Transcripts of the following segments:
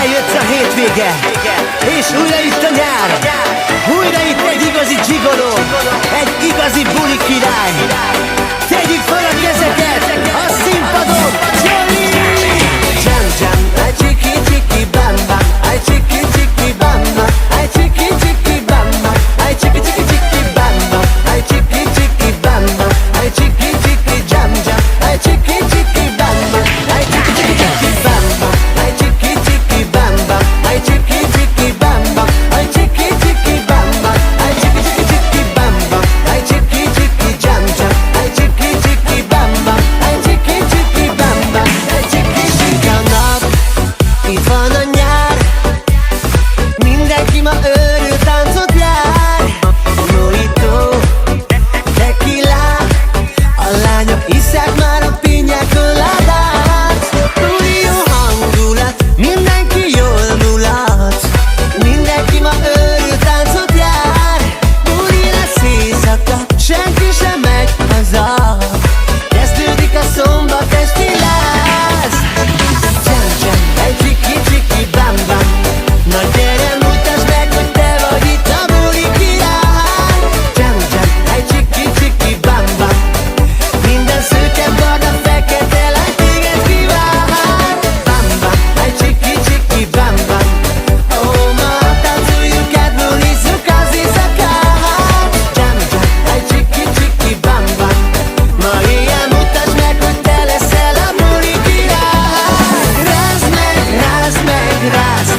Eljött a hétvége, és újra itt a nyár. Újra itt egy igazi gigoló, egy igazi buli király. Tegyük fel a kezeket a színpadon, Jolly! Jam jam, ay chiki chiki bam bam, ay chiki chiki bam bam, ay chiki chiki bam bam, ay chiki chiki chiki bam bam, ay chiki chiki bam bam, ay chiki chiki jam jam, ay chiki chiki bam bam, ay chiki chiki chiki bam bam, ay chiki chiki bam bam, ay chiki chiki bam bam, ay chiki chiki bam bam, ay chiki chiki chiki bam bam, ay chiki chiki jam jam, ay chiki chiki bam bam, ay chiki chiki bam bam, ay chiki chiki a nap. Itt van a nyár, mindenki ma őrült táncot jár. Mojito, tequila, a lányok isszák már a piña coládát. Új jó hangulat, mindenki jól mulat, mindenki ma őrült táncot jár. Buli lesz éjszaka, senki sem megy haza, kezdődik a szombat esti láz. Jam jam, egy csiki csiki bam bam, na gyere mutasd meg, hogy te vagy itt a buli király. Jam jam, egy csiki csiki bam bam, minden szőke, barna, fekete lány téged kíván. Bam bam, egy csiki csiki bam bam, ó, ma táncoljunk át, bulizzuk az éjszakát. Jam jam, egy csiki csiki bam bam, ma éjjel mutasd meg, hogy te leszel a buli király. Rázd meg, rázd meg, rázd,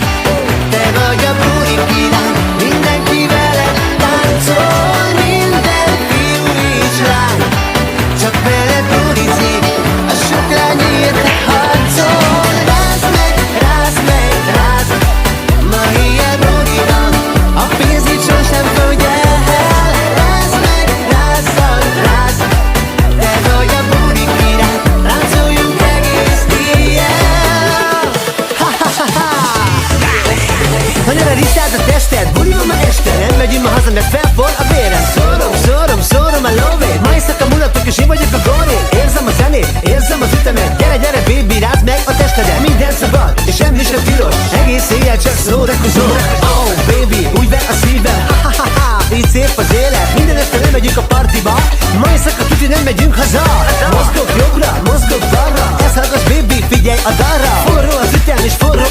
te vagy a buli király, mindenki veled táncol, minden fiú és lány, csak veled bulizik, a sok lány érte harcol. Rázd meg, rázd meg, rázd, ma éjjel buli van, a pénz itt sosem fogy el. Rázd meg, rázzad, rázd, te vagy a buli király, táncoljunk egész éjjel. Ha-ha-ha-ha! Ha gyere, rizsáld a tested, buli van ma este, nem megyünk ma haza, mert felforr a vérem. Szórom a lóvét, ma éjszaka mulatok és én vagyok a górét. Érzem a zenét, érzem az ütemet, gyere, gyere, baby, rázd meg a testedet. Minden szabad, és semmi sem tilos, egész éjjel csak szórakozol. Oh, baby, úgy ver a szívem, ha-ha-ha-ha, így szép az élet. Minden este nem megyünk a partiba, ma éjszaka tuti nem megyünk haza. Mozgok jobbra, mozgok balra, ezt hallgass, baby, figyelj a dalra. Forró az ütem és forró